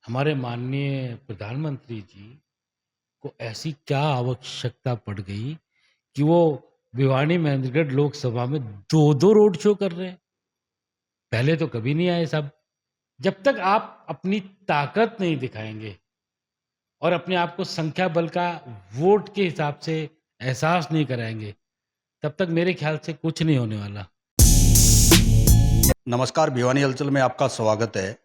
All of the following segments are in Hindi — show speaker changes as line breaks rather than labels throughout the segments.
हमारे माननीय प्रधानमंत्री जी को ऐसी क्या आवश्यकता पड़ गई कि वो भिवानी महेंद्रगढ़ लोकसभा में 2-2 रोड शो कर रहे हैं। पहले तो कभी नहीं आए साहब। जब तक आप अपनी ताकत नहीं दिखाएँगे और अपने आप को संख्या बल का वोट के हिसाब से एहसास नहीं कराएँगे, तब तक मेरे ख्याल से कुछ नहीं होने वाला।
नमस्कार, भिवानी हलचल में आपका स्वागत है।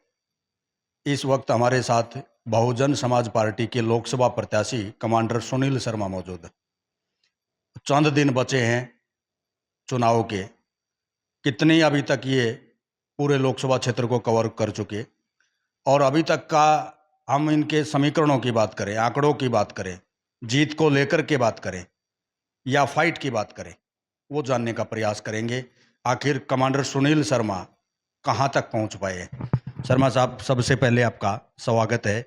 इस वक्त हमारे साथ बहुजन समाज पार्टी के लोकसभा प्रत्याशी कमांडर सुनील शर्मा मौजूद है। चंद दिन बचे हैं चुनाव के। कितनी अभी तक ये पूरे लोकसभा क्षेत्र को कवर कर चुके और अभी तक का हम इनके समीकरणों की बात करें, आंकड़ों की बात करें, जीत को लेकर के बात करें या फाइट की बात करें, वो जानने का प्रयास करेंगे। आखिर कमांडर सुनील शर्मा कहाँ तक पहुँच पाए। शर्मा साहब, सबसे पहले आपका स्वागत है।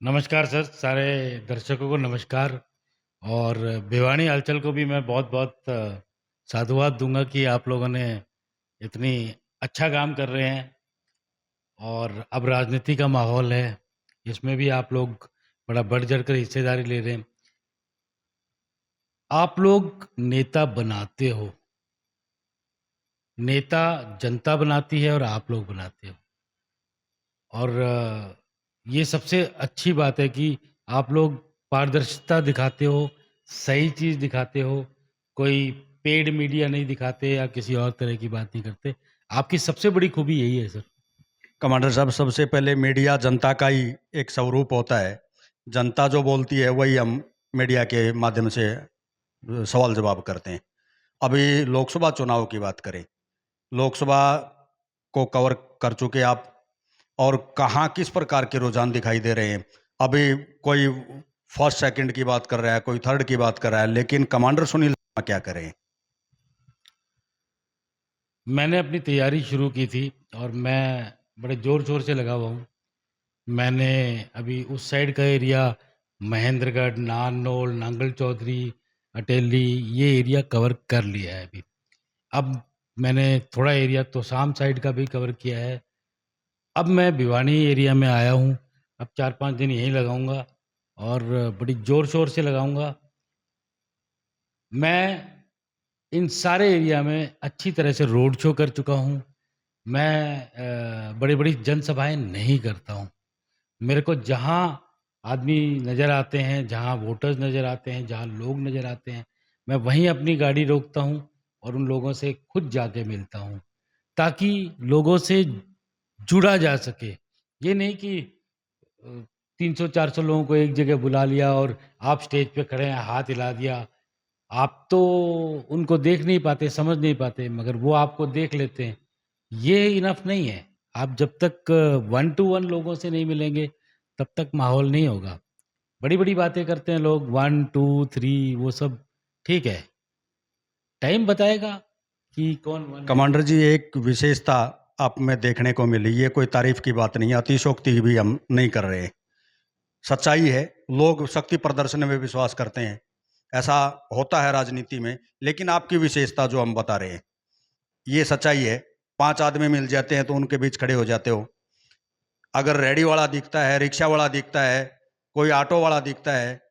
नमस्कार सर, सारे दर्शकों को नमस्कार और भिवानी हलचल को भी मैं बहुत-बहुत साधुवाद दूँगा कि आप लोगों ने इतनी अच्छा काम कर रहे हैं और अब राजनीति का माहौल है, इसमें भी आप लोग बड़ा बढ़-चढ़ कर हिस्सेदारी ले रहे हैं। आप लोग नेता बनाते हो, नेता जनता बनाती है और आप लोग बनाते हो और ये सबसे अच्छी बात है कि आप लोग पारदर्शिता दिखाते हो, सही चीज़ दिखाते हो, कोई पेड मीडिया नहीं दिखाते या किसी और तरह की बात नहीं करते। आपकी सबसे बड़ी खूबी यही है सर।
कमांडर साहब, सबसे पहले मीडिया जनता का ही एक स्वरूप होता है। जनता जो बोलती है वही हम मीडिया के माध्यम से सवाल जवाब करते हैं। अभी लोकसभा चुनाव की बात करें, लोकसभा को कवर कर चुके आप और कहाँ किस प्रकार के रुझान दिखाई दे रहे हैं। अभी कोई फर्स्ट सेकंड की बात कर रहा है, कोई थर्ड की बात कर रहा है, लेकिन कमांडर सुनील शर्मा क्या करें।
मैंने अपनी तैयारी शुरू की थी और मैं बड़े ज़ोर-शोर से लगा हुआ हूँ। मैंने अभी उस साइड का एरिया महेंद्रगढ़, नारनौल, नांगल चौधरी, अटेली ये एरिया कवर कर लिया है अभी। अब मैंने थोड़ा एरिया तोशाम साइड का भी कवर किया है। अब मैं भिवानी एरिया में आया हूँ। अब 4-5 दिन यहीं लगाऊँगा और बड़ी ज़ोर-शोर से लगाऊँगा। मैं इन सारे एरिया में अच्छी तरह से रोड शो कर चुका हूँ। मैं बड़ी-बड़ी जनसभाएँ नहीं करता हूँ। मेरे को जहाँ आदमी नज़र आते हैं, जहाँ वोटर्स नज़र आते हैं, जहाँ लोग नज़र आते हैं, मैं वहीं अपनी गाड़ी रोकता हूँ और उन लोगों से खुद जाके मिलता हूँ, ताकि लोगों से जुड़ा जा सके। ये नहीं कि 300-400 लोगों को एक जगह बुला लिया और आप स्टेज पे खड़े हैं, हाथ हिला दिया। आप तो उनको देख नहीं पाते, समझ नहीं पाते, मगर वो आपको देख लेते हैं। ये इनफ नहीं है। आप जब तक वन टू वन लोगों से नहीं मिलेंगे, तब तक माहौल नहीं होगा। बड़ी-बड़ी बातें करते हैं लोग 1, 2, 3 वो सब ठीक है। टाइम बताएगा कि कौन 1 है।
कमांडर जी, एक विशेषता आप में देखने को मिली, ये कोई तारीफ की बात नहीं है, अतिशयोक्ति भी हम नहीं कर रहे। सच्चाई है, लोग शक्ति प्रदर्शन में विश्वास करते हैं, ऐसा होता है राजनीति में। लेकिन आपकी विशेषता जो हम बता रहे हैं, ये सच्चाई है। 5 आदमी मिल जाते हैं तो उनके बीच खड़े हो जाते हो। अगर रेडी वाला दिखता है, रिक्शा वाला दिखता है, कोई ऑटो वाला दिखता है,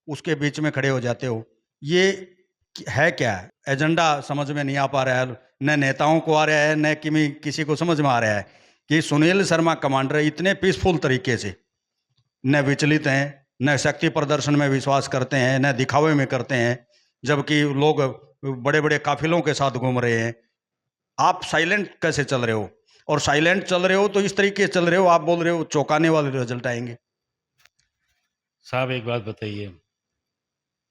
उसके बीच में खड़े हो जाते हो। ये है क्या? एजेंडा समझ में नहीं आ पा रहा है, न नेताओं को आ रहा है, न किसी को समझ में आ रहा है कि सुनील शर्मा कमांडर इतने पीसफुल तरीके से न विचलित हैं, न शक्ति प्रदर्शन में विश्वास करते हैं, न दिखावे में करते हैं, जबकि लोग बड़े बड़े काफिलों के साथ घूम रहे हैं। आप साइलेंट कैसे चल रहे हो? और साइलेंट चल रहे हो तो इस तरीके से चल रहे हो, आप बोल रहे हो चौंकाने वाले रिजल्ट आएंगे।
साहब एक बात बताइए,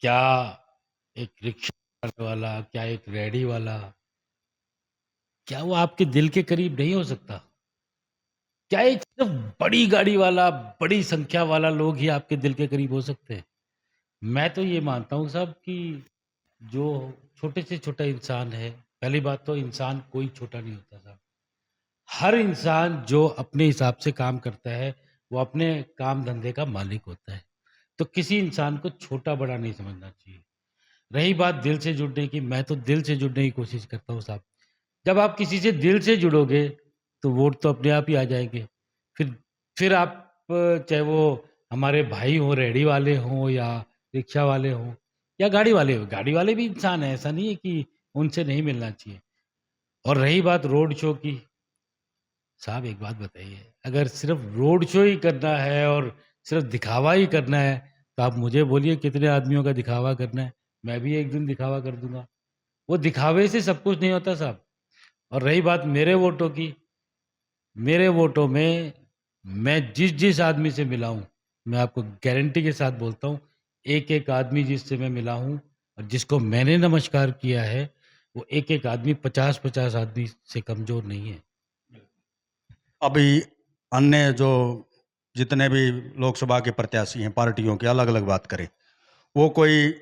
क्या एक रिक्शा वाला, क्या एक रेहड़ी वाला, क्या वो आपके दिल के करीब नहीं हो सकता? क्या एक सिर्फ़ बड़ी गाड़ी वाला, बड़ी संख्या वाला लोग ही आपके दिल के करीब हो सकते हैं? मैं तो ये मानता हूँ साहब कि जो छोटे से छोटा इंसान है, पहली बात तो इंसान कोई छोटा नहीं होता साहब। हर इंसान जो अपने हिसाब से काम करता है, वो अपने काम-धंधे का मालिक होता है। तो किसी इंसान को छोटा-बड़ा नहीं समझना चाहिए। रही बात दिल से जुड़ने की, मैं तो दिल से जुड़ने की कोशिश करता हूँ साहब। जब आप किसी से दिल से जुड़ोगे, तो वोट तो अपने आप ही आ जाएँगे। फिर फिर आप चाहे वो हमारे भाई हों, रेहड़ी वाले हों या रिक्शा वाले हों या गाड़ी वाले भी इंसान हैं, ऐसा नहीं है कि उनसे नहीं मिलना चाहिए। और रही बात रोड शो की, साहब एक बात बताइए, अगर सिर्फ़ रोड शो ही करना है और सिर्फ़ दिखावा ही करना है, तो आप मुझे बोलिए कितने आदमियों का दिखावा करना है? मैं भी एक दिन दिखावा कर दूँगा। वो दिखावे से सब कुछ नहीं होता साहब। और रही बात मेरे वोटों की, मेरे वोटों में मैं जिस-जिस आदमी से मिला हूँ, मैं आपको गारंटी के साथ बोलता हूँ, एक-एक आदमी जिससे मैं मिला हूँ और जिसको मैंने नमस्कार किया है, वो एक-एक आदमी 50-50 आदमी से कमज़ोर नहीं है।
अभी अन्य जो जितने भी लोकसभा के प्रत्याशी हैं पार्टियों के, अलग अलग बात करें, वो कोई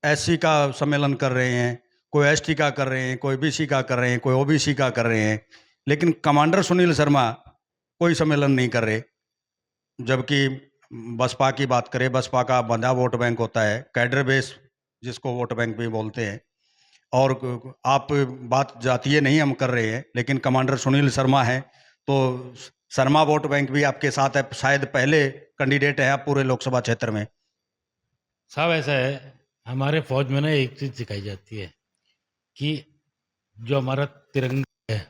एससी का सम्मेलन कर रहे हैं, कोई एसटी का कर रहे हैं, कोई बीसी का कर रहे हैं, कोई ओबीसी का कर रहे हैं, लेकिन कमांडर सुनील शर्मा कोई सम्मेलन नहीं कर रहे। जबकि बसपा की बात करें, बसपा का बंधा वोट बैंक होता है, कैडर बेस जिसको वोट बैंक भी बोलते हैं। और आप बात जातीय नहीं हम कर रहे हैं, लेकिन कमांडर सुनील शर्मा हैं, तो शर्मा वोट बैंक भी आपके साथ है, शायद पहले कैंडिडेट है आप पूरे लोकसभा क्षेत्र में।
साहब ऐसा है, हमारे फ़ौज में ना एक चीज़ सिखाई जाती है कि जो हमारा तिरंगा है,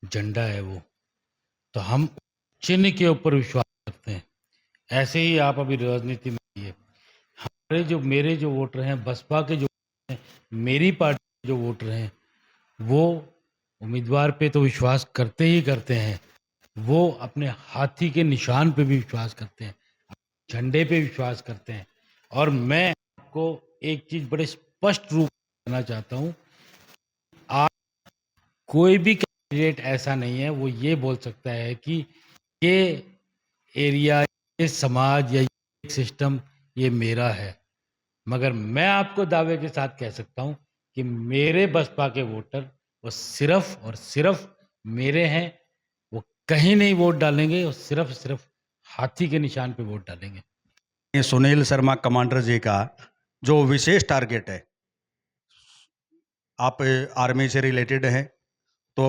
झंडा है वो, तो हम चिन्ह के ऊपर विश्वास करते हैं। ऐसे ही आप अभी राजनीति में आइए, मेरे जो वोटर हैं, बसपा के जो हैं, मेरी पार्टी के जो वोटर हैं, वो उम्मीदवार पे तो विश्वास करते ही करते हैं। वो अपने हाथी के निशान पे भी विश्वास करते हैं, झंडे पे विश्वास करते हैं। और मैं आपको एक चीज़ बड़े स्पष्ट रूप से कहना चाहता हूँ, आज कोई भी कैंडिडेट ऐसा नहीं है, वो ये बोल सकता है कि ये एरिया, ये समाज या ये सिस्टम ये मेरा है। मगर मैं आपको दावे के साथ कह सकता हूँ कि मेरे बसपा के वोटर वो सिर्फ़ और सिर्फ़ मेरे हैं। वो कहीं नहीं वोट डालेंगे और सिर्फ़ हाथी के निशान पे वोट डालेंगे।
ये सुनील शर्मा कमांडर जी का जो विशेष टारगेट है, आप आर्मी से रिलेटेड हैं, तो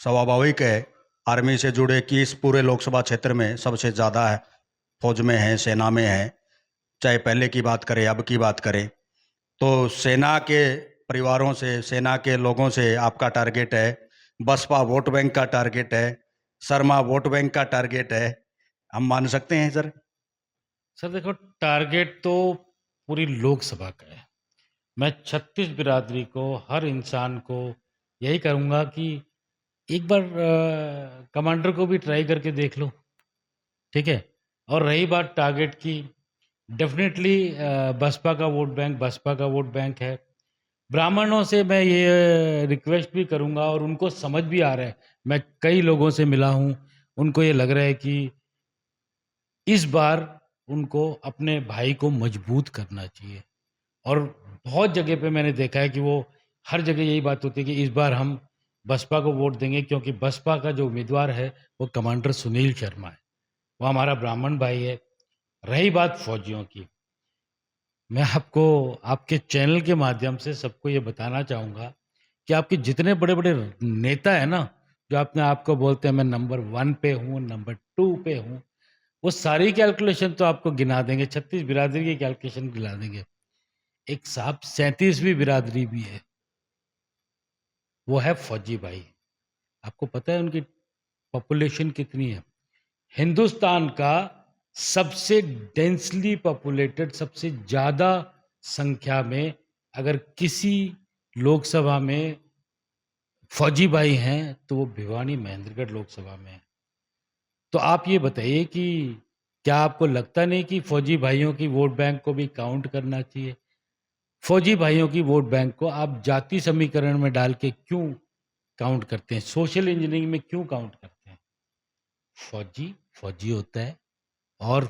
स्वाभाविक है आर्मी से जुड़े कि इस पूरे लोकसभा क्षेत्र में सबसे ज़्यादा है, फौज में है, सेना में है, चाहे पहले की बात करें अब की बात करें, तो सेना के परिवारों से, सेना के लोगों से आपका टारगेट है, बसपा वोट बैंक का टारगेट है, शर्मा वोट बैंक का टारगेट है, हम मान सकते हैं सर?
सर देखो, टारगेट तो पूरी लोकसभा का है। मैं 36 बिरादरी को, हर इंसान को यही कहूँगा कि एक बार कमांडर को भी ट्राई करके देख लो, ठीक है? और रही बात टारगेट की, डेफ़िनेटली बसपा का वोट बैंक बसपा का वोट बैंक है। ब्राह्मणों से मैं ये रिक्वेस्ट भी करूँगा और उनको समझ भी आ रहा है। मैं कई लोगों से मिला हूँ, उनको ये लग रहा है कि इस बार उनको अपने भाई को मजबूत करना चाहिए। और बहुत जगह पे मैंने देखा है कि वो हर जगह यही बात होती है कि इस बार हम बसपा को वोट देंगे क्योंकि बसपा का जो उम्मीदवार है, वो कमांडर सुनील शर्मा है। वो हमारा ब्राह्मण भाई है। रही बात फौजियों की, मैं आपको आपके चैनल के माध्यम से सबको ये बताना चाहूँगा कि आपके जितने बड़े-बड़े नेता हैं ना, जो अपने आप को बोलते हैं मैं नंबर 1 पे हूँ, नंबर 2 पे हूँ, वो सारी कैलकुलेशन तो आपको गिना देंगे, 36 बिरादरी की कैलकुलेशन गिना देंगे। एक साहब 37वीं बिरादरी भी है, वो है फौजी भाई। आपको पता है उनकी पॉपुलेशन कितनी है? हिंदुस्तान का सबसे डेंसली पॉपुलेटेड, सबसे ज़्यादा संख्या में अगर किसी लोकसभा में फौजी भाई हैं, तो वो भिवानी महेंद्रगढ़ लोकसभा में है। तो आप ये बताइए कि क्या आपको लगता नहीं कि फौजी भाइयों की वोट बैंक को भी काउंट करना चाहिए? फौजी भाइयों की वोट बैंक को आप जाति समीकरण में डाल के क्यों काउंट करते हैं? सोशल इंजीनियरिंग में क्यों काउंट करते हैं? फौजी, फौजी होता है और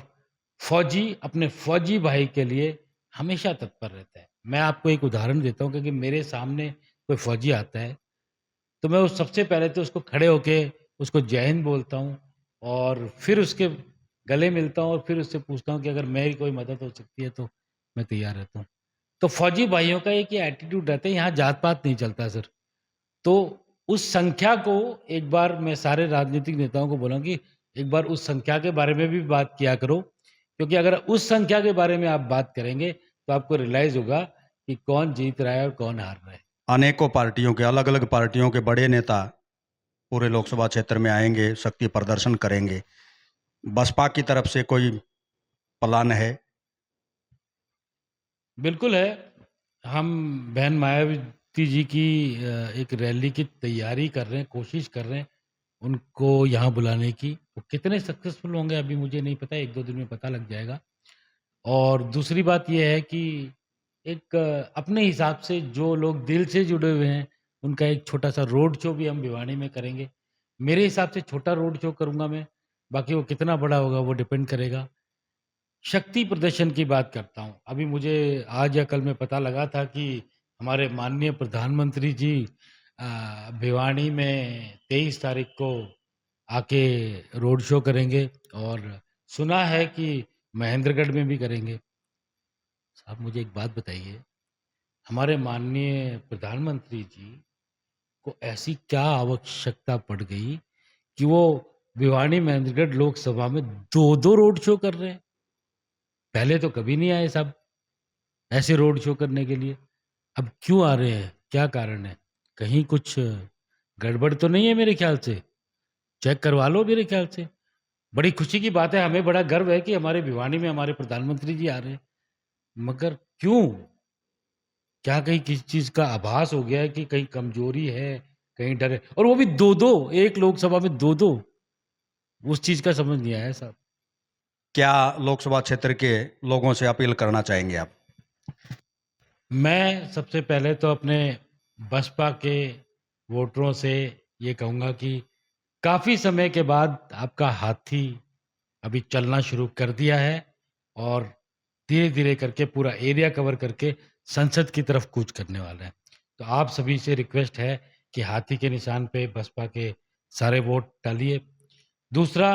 फौजी अपने फौजी भाई के लिए हमेशा तत्पर रहता है। मैं आपको एक उदाहरण देता हूँ क्योंकि मेरे सामने कोई फौजी आता है, तो मैं उस सबसे पहले तो उसको खड़े होके उसको जय हिंद बोलता हूँ और फिर उसके गले मिलता हूँ और फिर उससे पूछता हूँ कि अगर मेरी कोई मदद हो सकती है तो मैं तैयार रहता हूँ। तो फौजी भाइयों का एक ये एटीट्यूड रहता है, यहाँ जात-पात नहीं चलता सर। तो उस संख्या को एक बार मैं सारे राजनीतिक नेताओं को बोला कि एक बार उस संख्या के बारे में भी बात किया करो, क्योंकि अगर उस संख्या के बारे में आप बात करेंगे, तो आपको रियलाइज़ होगा कि कौन जीत रहा है और कौन हार रहा है।
अनेकों पार्टियों के, अलग-अलग पार्टियों के बड़े नेता पूरे लोकसभा क्षेत्र में आएँगे, शक्ति प्रदर्शन करेंगे। बसपा की तरफ से कोई प्लान है?
बिल्कुल है। हम बहन मायावती जी की एक रैली की तैयारी कर रहे हैं, कोशिश कर रहे हैं उनको यहाँ बुलाने की। वो कितने सक्सेसफुल होंगे अभी मुझे नहीं पता, 1-2 दिन में पता लग जाएगा। और दूसरी बात ये है कि एक अपने हिसाब से जो लोग दिल से जुड़े हुए हैं, उनका एक छोटा-सा रोड शो भी हम भिवानी में करेंगे। मेरे हिसाब से छोटा रोड शो करूँगा मैं, बाकी वो कितना बड़ा होगा वो डिपेंड करेगा। शक्ति प्रदर्शन की बात करता हूँ। अभी मुझे आज या कल में पता लगा था कि हमारे माननीय प्रधानमंत्री जी भिवानी में 23 तारीख को आके रोड शो करेंगे और सुना है कि महेंद्रगढ़ में भी करेंगे। साहब मुझे एक बात बताइए, हमारे माननीय प्रधानमंत्री जी को ऐसी क्या आवश्यकता पड़ गई कि वो भिवानी महेंद्रगढ़ लोकसभा में 2-2 रोड शो कर रहे हैं? पहले तो कभी नहीं आए साहब ऐसे रोड शो करने के लिए। अब क्यों आ रहे हैं? क्या कारण है? कहीं कुछ गड़बड़ तो नहीं है मेरे ख्याल से? चेक करवा लो मेरे ख्याल से। बड़ी खुशी की बात है, हमें बड़ा गर्व है कि हमारे भिवानी में हमारे प्रधानमंत्री जी आ रहे हैं। मगर क्यों? क्या कहीं किसी चीज़ का आभास हो गया है कि कहीं कमज़ोरी है, कहीं डर है? और वो भी 2-2 एक लोकसभा में 2-2 उस चीज़ का समझ नहीं आया साहब।
क्या लोकसभा क्षेत्र के लोगों से अपील करना चाहेंगे आप?
मैं सबसे पहले तो अपने बसपा के वोटरों से ये कहूँगा कि काफ़ी समय के बाद आपका हाथी अभी चलना शुरू कर दिया है और धीरे-धीरे करके पूरा एरिया कवर करके संसद की तरफ कूच करने वाला है। तो आप सभी से रिक्वेस्ट है कि हाथी के निशान पे बसपा के सारे वोट डालिए। दूसरा,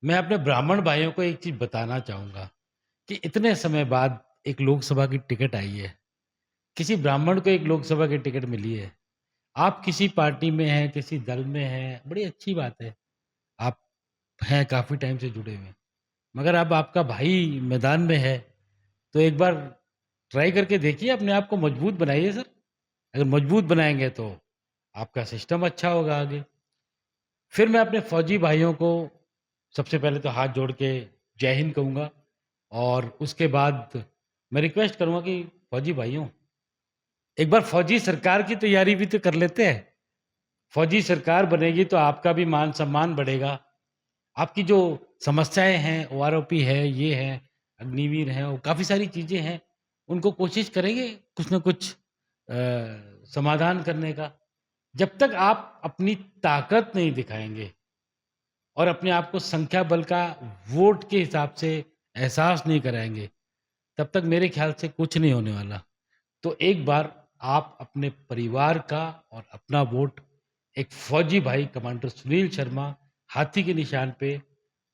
मैं अपने ब्राह्मण भाइयों को एक चीज़ बताना चाहूँगा कि इतने समय बाद एक लोकसभा की टिकट आई है। किसी ब्राह्मण को एक लोकसभा की टिकट मिली है। आप किसी पार्टी में हैं, किसी दल में हैं, बड़ी अच्छी बात है। आप हैं काफ़ी टाइम से जुड़े हुए। मगर अब आपका भाई मैदान में है, तो एक बार ट्राई करके देखिए, अपने आप को मजबूत बनाइए सर। अगर मजबूत बनाएँगे तो आपका सिस्टम अच्छा होगा आगे। फिर मैं अपने फौजी भाइयों को सबसे पहले तो हाथ जोड़ के जय हिंद कहूँगा और उसके बाद मैं रिक्वेस्ट करूँगा कि फौजी भाइयों, एक बार फौजी सरकार की तैयारी भी तो कर लेते हैं। फौजी सरकार बनेगी तो आपका भी मान-सम्मान बढ़ेगा। आपकी जो समस्याएँ हैं, ओआरओपी है, ये है, अग्निवीर है और काफ़ी सारी चीज़ें हैं, उनको कोशिश करेंगे कुछ न कुछ समाधान करने का। जब तक आप अपनी ताकत नहीं दिखाएँगे और अपने आप को संख्या बल का वोट के हिसाब से एहसास नहीं कराएँगे, तब तक मेरे ख्याल से कुछ नहीं होने वाला। तो एक बार आप अपने परिवार का और अपना वोट एक फौजी भाई कमांडर सुनील शर्मा हाथी के निशान पे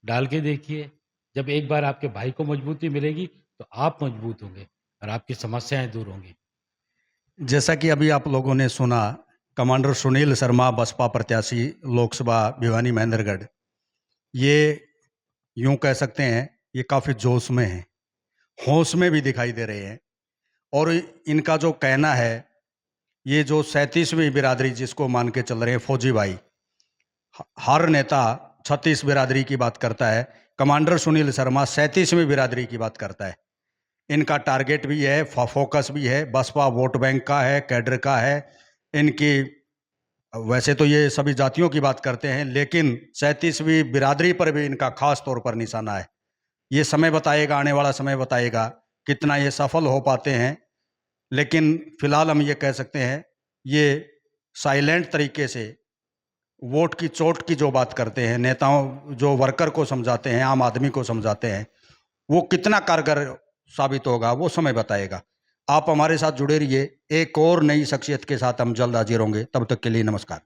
डाल के देखिए। जब एक बार आपके भाई को मजबूती मिलेगी, तो आप मजबूत होंगे और आपकी समस्याएँ दूर होंगी।
जैसा कि अभी आप लोगों ने सुना, कमांडर सुनील शर्मा बसपा प्रत्याशी लोकसभा भिवानी महेंद्रगढ़, ये यूँ कह सकते हैं, ये काफ़ी जोश में हैं, होश में भी दिखाई दे रहे हैं और इनका जो कहना है, ये जो 37वीं बिरादरी जिसको मान के चल रहे हैं फौजी भाई, हर नेता 36 बिरादरी की बात करता है, कमांडर सुनील शर्मा 37वीं बिरादरी की बात करता है। इनका टारगेट भी है, फोकस भी है, बसपा वोट बैंक का है, कैडर का है। इनकी वैसे तो ये सभी जातियों की बात करते हैं, लेकिन 37वीं बिरादरी पर भी इनका खास तौर पर निशाना है। ये समय बताएगा, आने वाला समय बताएगा कितना ये सफल हो पाते हैं। लेकिन फिलहाल हम ये कह सकते हैं, ये साइलेंट तरीके से वोट की चोट की जो बात करते हैं, नेताओं जो वर्कर को समझाते हैं, आम आदमी को समझाते हैं, वो कितना कारगर साबित होगा वो समय बताएगा। आप हमारे साथ जुड़े रहिए, एक और नई शख्सियत के साथ हम जल्द हाजिर होंगे। तब तक के लिए नमस्कार।